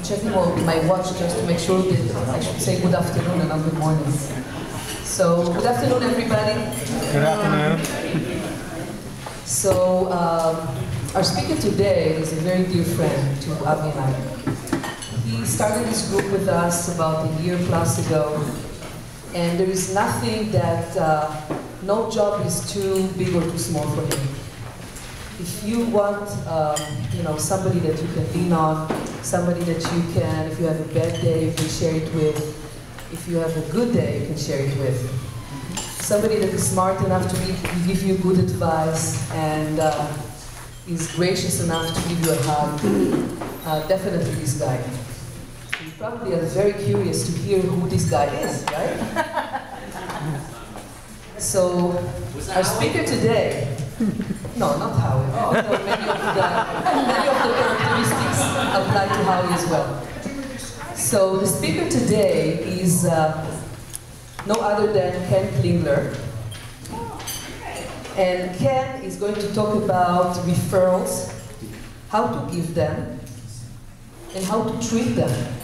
Checking my watch just to make sure that I should say good afternoon and not good morning. So, good afternoon, everybody. Good afternoon. So, our speaker today is a very dear friend to Avi and I. He started this group with us about a year plus ago, and there is nothing that, no job is too big or too small for him. If you want, somebody that you can lean on, somebody that you can, if you have a bad day, you can share it with. If you have a good day, you can share it with. Somebody that is smart enough to give you good advice and is gracious enough to give you a hug. Definitely this guy. You probably are very curious to hear who this guy is, right? So, our speaker today, no, not Howie. Although many of the characteristics apply to Howie as well. So the speaker today is no other than Ken Klingler. And Ken is going to talk about referrals, how to give them, and how to treat them.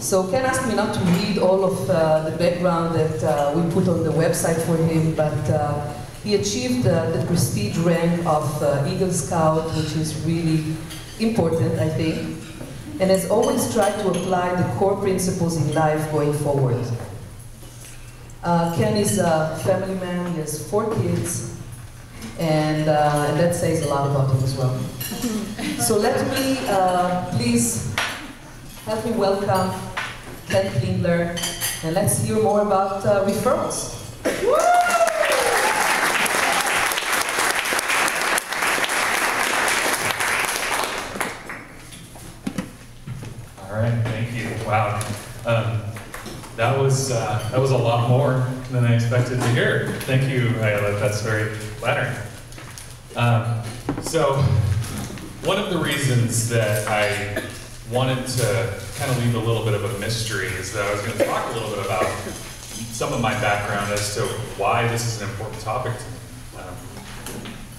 So Ken asked me not to read all of the background that we put on the website for him, but he achieved the prestige rank of Eagle Scout, which is really important, I think, and has always tried to apply the core principles in life going forward. Ken is a family man, he has 4 kids, and that says a lot about him as well. So let me please help me welcome Ken Klingler, and let's hear more about referrals. All right, thank you. Wow, that was a lot more than I expected to hear. Thank you, Ayala. That's very flattering. So, one of the reasons that I wanted to kind of leave a little bit of a mystery is that I was going to talk a little bit about some of my background as to why this is an important topic to me.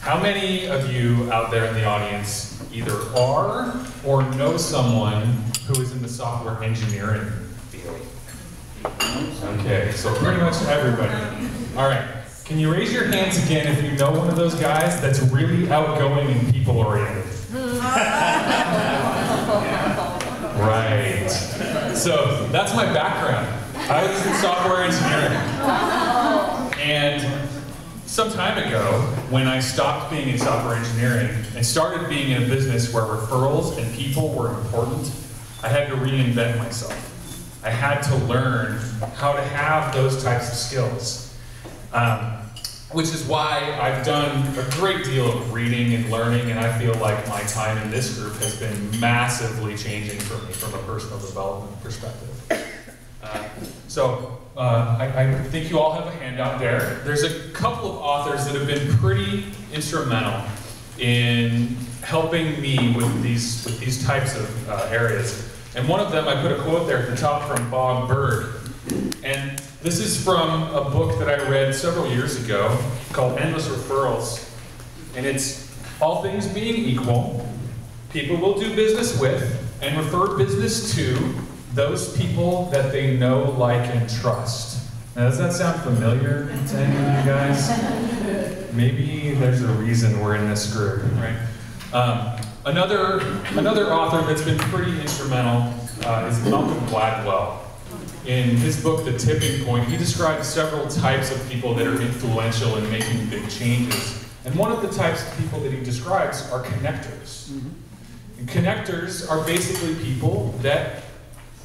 How many of you out there in the audience either are or know someone who is in the software engineering field? Okay, so pretty much everybody. All right, can you raise your hands again if you know one of those guys that's really outgoing and people-oriented? Right. So that's my background. I was in software engineering. And some time ago, when I stopped being in software engineering and started being in a business where referrals and people were important, I had to reinvent myself. I had to learn how to have those types of skills. Which is why I've done a great deal of reading and learning, and I feel like my time in this group has been massively changing for me from a personal development perspective. I think you all have a handout there. There's a couple of authors that have been pretty instrumental in helping me with these types of areas. And one of them, I put a quote there at the top from Bob Berg. And this is from a book that I read several years ago called Endless Referrals. And it's, all things being equal, people will do business with and refer business to those people that they know, like, and trust. Now, does that sound familiar to any of you guys? Maybe there's a reason we're in this group, right? Another author that's been pretty instrumental is Malcolm Gladwell. In his book, The Tipping Point, he describes several types of people that are influential in making big changes. And one of the types of people that he describes are connectors. And connectors are basically people that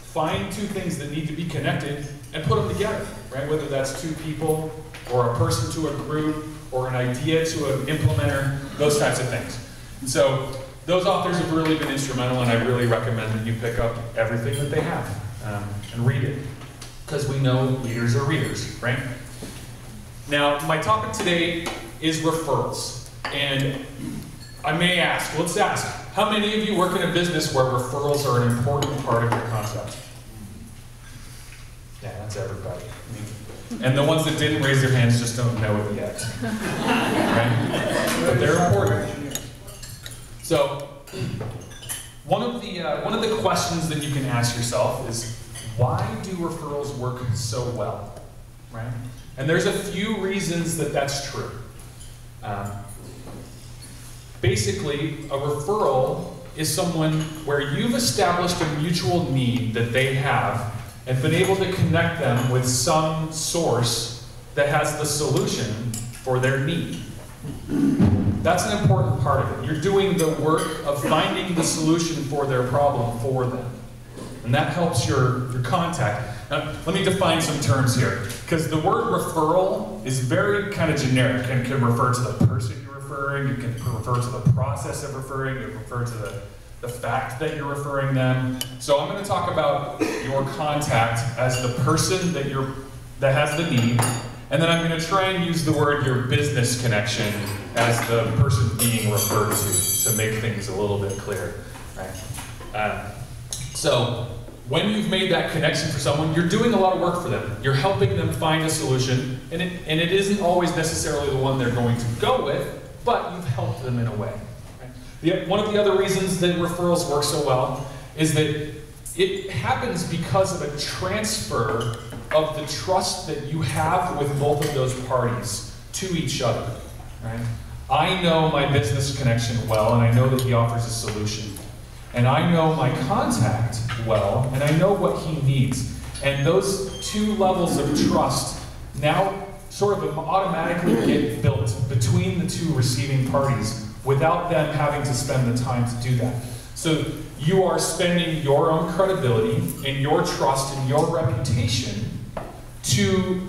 find two things that need to be connected and put them together, right? Whether that's two people, or a person to a group, or an idea to an implementer, those types of things. And so those authors have really been instrumental, and I really recommend that you pick up everything that they have and read it, because we know leaders are readers, right? Now, my topic today is referrals, and I may ask, let's ask, how many of you work in a business where referrals are an important part of your concept? Yeah, that's everybody. And the ones that didn't raise their hands just don't know it yet. Right? But they're important. So one of the questions that you can ask yourself is, why do referrals work so well, right? And there's a few reasons that that's true. Basically, a referral is someone where you've established a mutual need that they have and been able to connect them with some source that has the solution for their need. That's an important part of it. You're doing the work of finding the solution for their problem for them. And that helps your contact. Now, let me define some terms here, because the word referral is very kind of generic and can refer to the person you're referring, it can refer to the process of referring, it can refer to the fact that you're referring them. So I'm going to talk about your contact as the person that has the need, and then I'm going to try and use the word your business connection as the person being referred to make things a little bit clearer, right? So when you've made that connection for someone, you're doing a lot of work for them. You're helping them find a solution, and it isn't always necessarily the one they're going to go with, but you've helped them in a way. One of the other reasons that referrals work so well is that it happens because of a transfer of the trust that you have with both of those parties to each other. Right? I know my business connection well, and I know that he offers a solution. And I know my contact well, and I know what he needs. And those two levels of trust now sort of automatically get built between the two receiving parties without them having to spend the time to do that. So you are spending your own credibility and your trust and your reputation to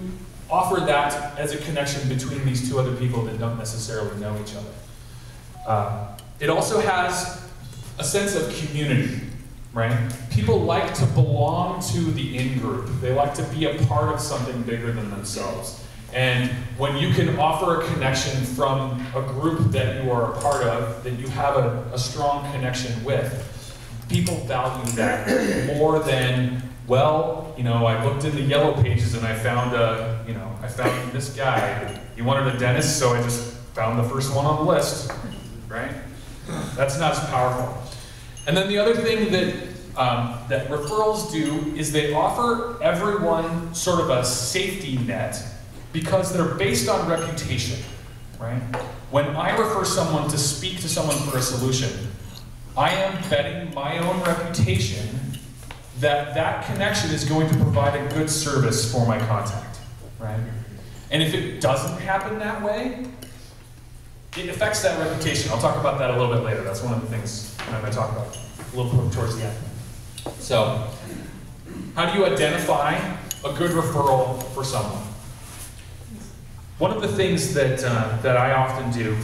offer that as a connection between these two other people that don't necessarily know each other. It also has a sense of community, right? People like to belong to the in-group. They like to be a part of something bigger than themselves. And when you can offer a connection from a group that you are a part of, that you have a strong connection with, people value that more than, well, I looked in the yellow pages and I found this guy. He wanted a dentist, so I just found the first one on the list, right? That's not as powerful. And then the other thing that referrals do is they offer everyone sort of a safety net because they're based on reputation, right? When I refer someone to speak to someone for a solution, I am betting my own reputation that that connection is going to provide a good service for my contact, right? And if it doesn't happen that way, it affects that reputation. I'll talk about that a little bit later. That's one of the things I'm going to talk about a little bit towards the end. So, how do you identify a good referral for someone? One of the things that I often do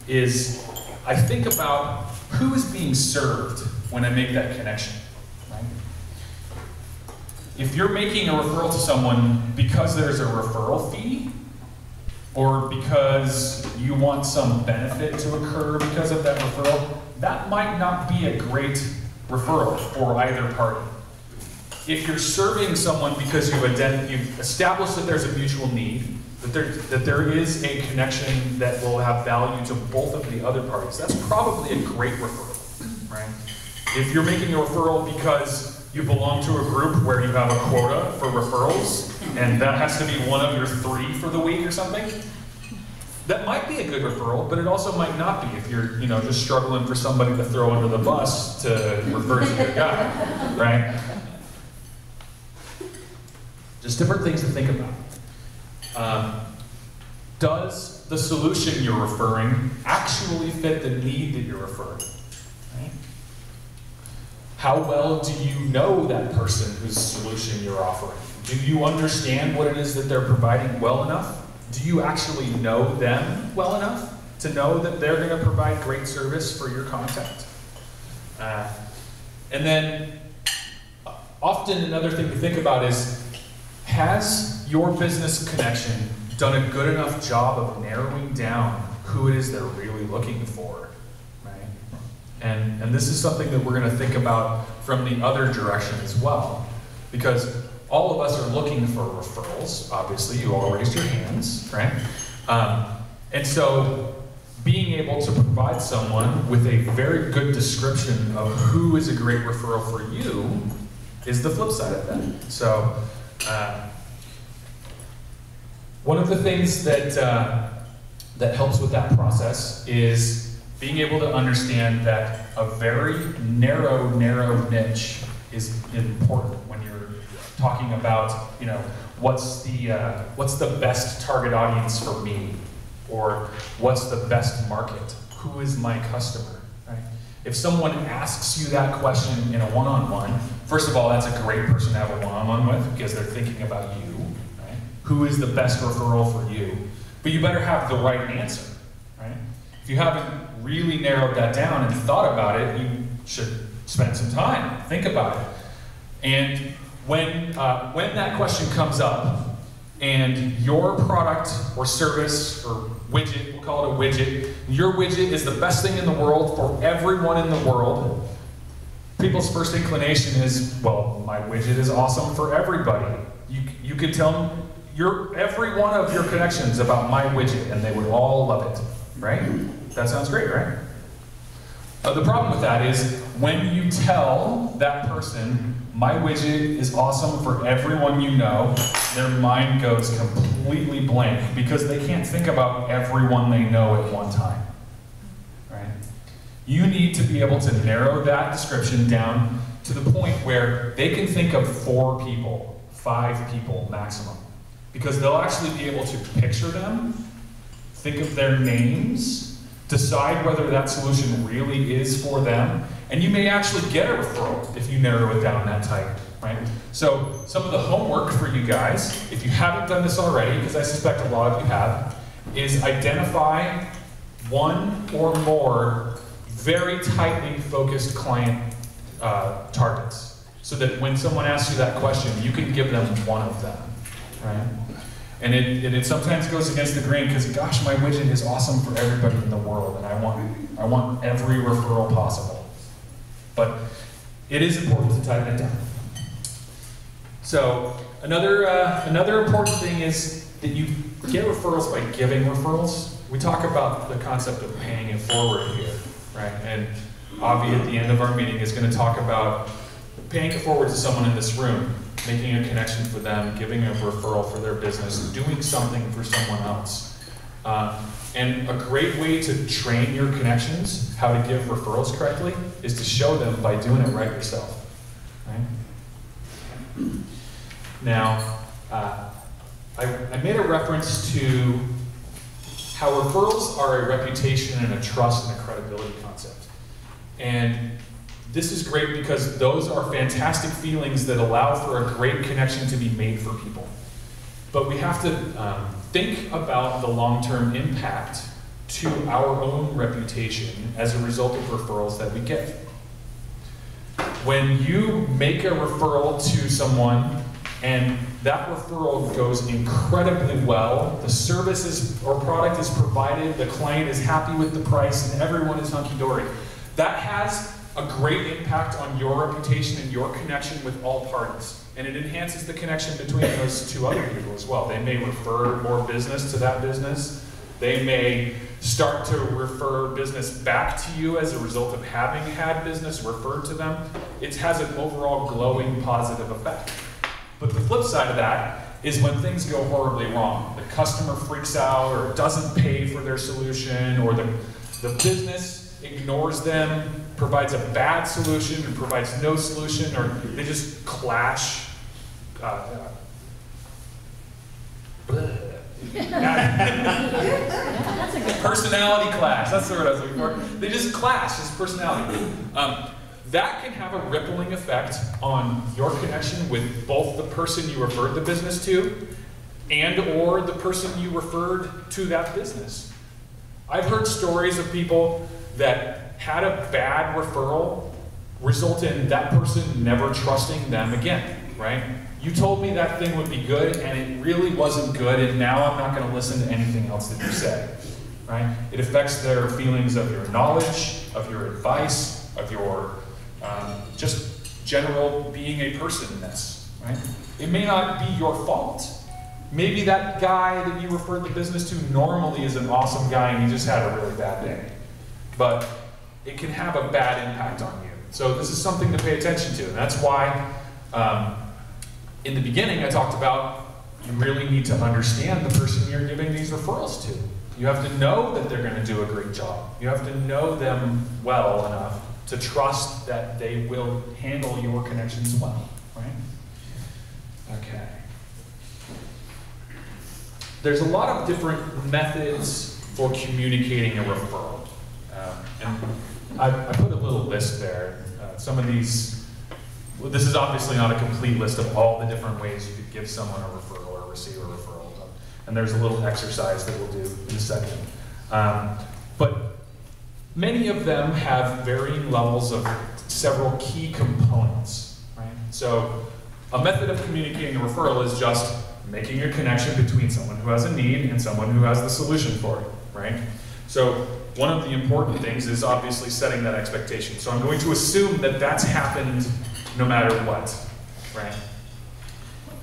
is I think about who is being served when I make that connection. Right? If you're making a referral to someone because there's a referral fee, or because you want some benefit to occur because of that referral, that might not be a great referral for either party. If you're serving someone because you've established that there's a mutual need, that there is a connection that will have value to both of the other parties, that's probably a great referral, right? If you're making a referral because you belong to a group where you have a quota for referrals, and that has to be one of your 3 for the week or something, that might be a good referral, but it also might not be if you're just struggling for somebody to throw under the bus to refer to your guy, right? Just different things to think about. Does the solution you're referring actually fit the need that you're referring? Right? How well do you know that person whose solution you're offering? Do you understand what it is that they're providing well enough? Do you actually know them well enough to know that they're going to provide great service for your contact? And then often another thing to think about is, has your business connection done a good enough job of narrowing down who it is they're really looking for, right? And this is something that we're going to think about from the other direction as well, because all of us are looking for referrals. Obviously, you all raised your hands, right? And so being able to provide someone with a very good description of who is a great referral for you is the flip side of that. So, one of the things that that helps with that process is being able to understand that a very narrow niche is important when you're talking about, you know, what's the best target audience for me, or what's the best market? Who is my customer? Right? If someone asks you that question in a one-on-one, first of all, that's a great person to have a one-on-one with because they're thinking about you. Right? Who is the best referral for you? But you better have the right answer. Right? If you haven't really narrowed that down and thought about it, you should spend some time, think about it. And when that question comes up, and your product or service or widget, we'll call it a widget, your widget is the best thing in the world for everyone in the world, people's first inclination is, well, my widget is awesome for everybody. You could tell them every one of your connections about my widget and they would all love it, right? That sounds great, right? The problem with that is when you tell that person, my widget is awesome for everyone you know, their mind goes completely blank because they can't think about everyone they know at one time, right? You need to be able to narrow that description down to the point where they can think of 4 people, 5 people maximum, because they'll actually be able to picture them, think of their names, decide whether that solution really is for them, and you may actually get a referral if you narrow it down that tight, right? So some of the homework for you guys, if you haven't done this already, because I suspect a lot of you have, is identify 1 or more very tightly focused client targets, so that when someone asks you that question, you can give them one of them, right? And it sometimes goes against the grain because, gosh, my widget is awesome for everybody in the world, and I want every referral possible. But it is important to tighten it down. So another important thing is that you get referrals by giving referrals. We talk about the concept of paying it forward here, right? And Avi at the end of our meeting is going to talk about paying it forward to someone in this room, making a connection for them, giving a referral for their business, doing something for someone else. And a great way to train your connections, how to give referrals correctly, is to show them by doing it right yourself. Right? Now, I made a reference to how referrals are a reputation and a trust and a credibility concept. And this is great because those are fantastic feelings that allow for a great connection to be made for people. But we have to think about the long-term impact to our own reputation as a result of referrals that we get. When you make a referral to someone and that referral goes incredibly well, the service or product is provided, the client is happy with the price, and everyone is hunky-dory, that has a great impact on your reputation and your connection with all parties. And it enhances the connection between those 2 other people as well. They may refer more business to that business. They may start to refer business back to you as a result of having had business referred to them. It has an overall glowing positive effect. But the flip side of that is when things go horribly wrong. The customer freaks out or doesn't pay for their solution, or the business ignores them, provides a bad solution or provides no solution, or they just clash. Personality clash, that's the word I was looking for. They just clash, it's personality. That can have a rippling effect on your connection with both the person you referred the business to and or the person you referred to that business. I've heard stories of people that had a bad referral result in that person never trusting them again, right? You told me that thing would be good and it really wasn't good, and now I'm not going to listen to anything else that you say, right? It affects their feelings of your knowledge, of your advice, of your just general being a personness, right? It may not be your fault, maybe that guy that you referred the business to normally is an awesome guy and he just had a really bad day. But it can have a bad impact on you. So this is something to pay attention to. And that's why in the beginning I talked about you really need to understand the person you're giving these referrals to. You have to know that they're going to do a great job. You have to know them well enough to trust that they will handle your connections well, right? Okay. There's a lot of different methods for communicating a referral. And I put a little list there. Some of these, well, this is obviously not a complete list of all the different ways you could give someone a referral or receive a referral. And there's a little exercise that we'll do in a second. But many of them have varying levels of several key components, right? So a method of communicating a referral is just making a connection between someone who has a need and someone who has the solution for it, right? So one of the important things is obviously setting that expectation. So I'm going to assume that that's happened no matter what, right?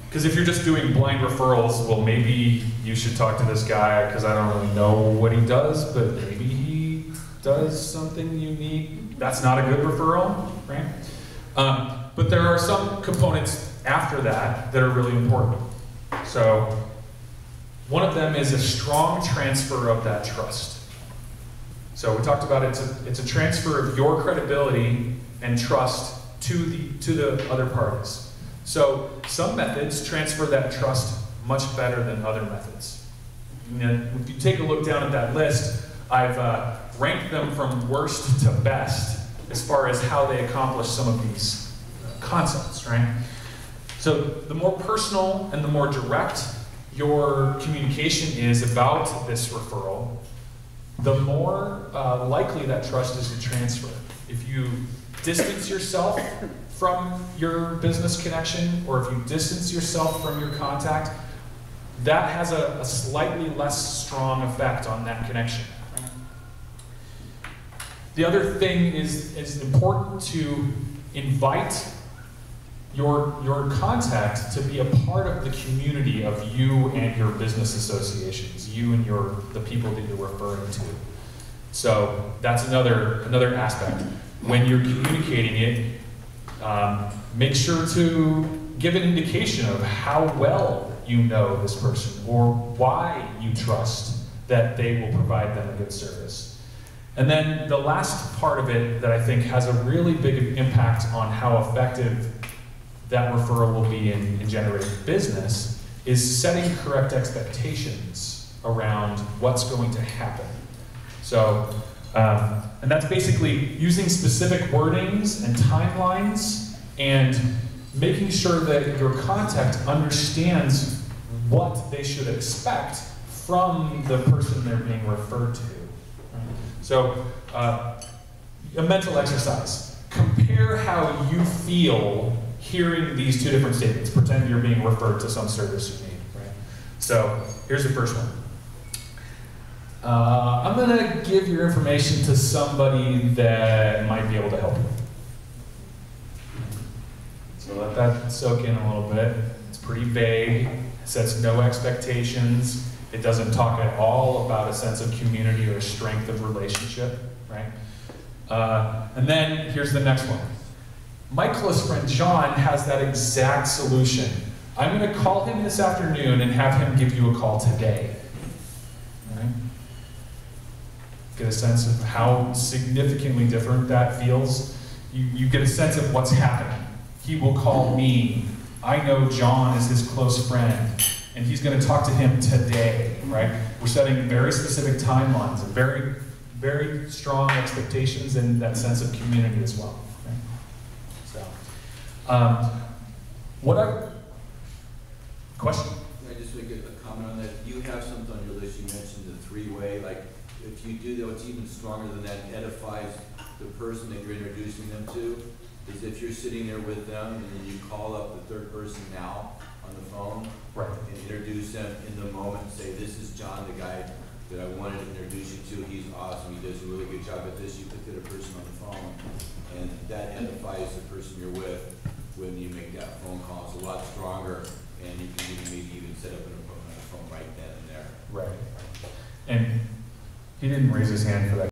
Because if you're just doing blind referrals, well, maybe you should talk to this guy because I don't really know what he does, but maybe he does something you need. That's not a good referral, right? But there are some components after that that are really important. So one of them is a strong transfer of that trust. So we talked about it's a transfer of your credibility and trust to the other parties. So some methods transfer that trust much better than other methods. And if you take a look down at that list, I've ranked them from worst to best as far as how they accomplish some of these concepts, right? So the more personal and the more direct your communication is about this referral, the more likely that trust is to transfer. If you distance yourself from your business connection, or if you distance yourself from your contact, that has a slightly less strong effect on that connection. The other thing is it's important to invite your contact to be a part of the community of you and your business associations, you and the people that you're referring to. So that's another aspect. When you're communicating it, make sure to give an indication of how well you know this person or why you trust that they will provide them a good service. And then the last part of it that I think has a really big impact on how effective that referral will be in generating business is setting correct expectations around what's going to happen. So, and that's basically using specific wordings and timelines and making sure that your contact understands what they should expect from the person they're being referred to. So, a mental exercise. Compare how you feel hearing these two different statements. Pretend you're being referred to some service you need, right? So, here's the first one. I'm going to give your information to somebody that might be able to help you. So let that soak in a little bit. It's pretty vague. It sets no expectations. It doesn't talk at all about a sense of community or strength of relationship, right? And then here's the next one. My close friend John has that exact solution. I'm going to call him this afternoon and have him give you a call today. Right? Get a sense of how significantly different that feels. You get a sense of what's happening. He will call me. I know John is his close friend, and he's going to talk to him today, right? We're setting very specific timelines and very, very strong expectations and that sense of community as well. Right? So, question? Can I just make a comment on that? You have something on your list. You mentioned the three-way. Like, if you do that, what's even stronger than that edifies the person that you're introducing them to. Is if you're sitting there with them and then you call up the third person now on the phone, right, and introduce them in the moment and say, this is John, the guy that I wanted to introduce you to. He's awesome. He does a really good job at this. You put the other person on the phone, and that edifies the person you're with when you make that phone call. It's a lot stronger, and you can maybe even set up to him right then and there. Right. And he didn't raise his hand for that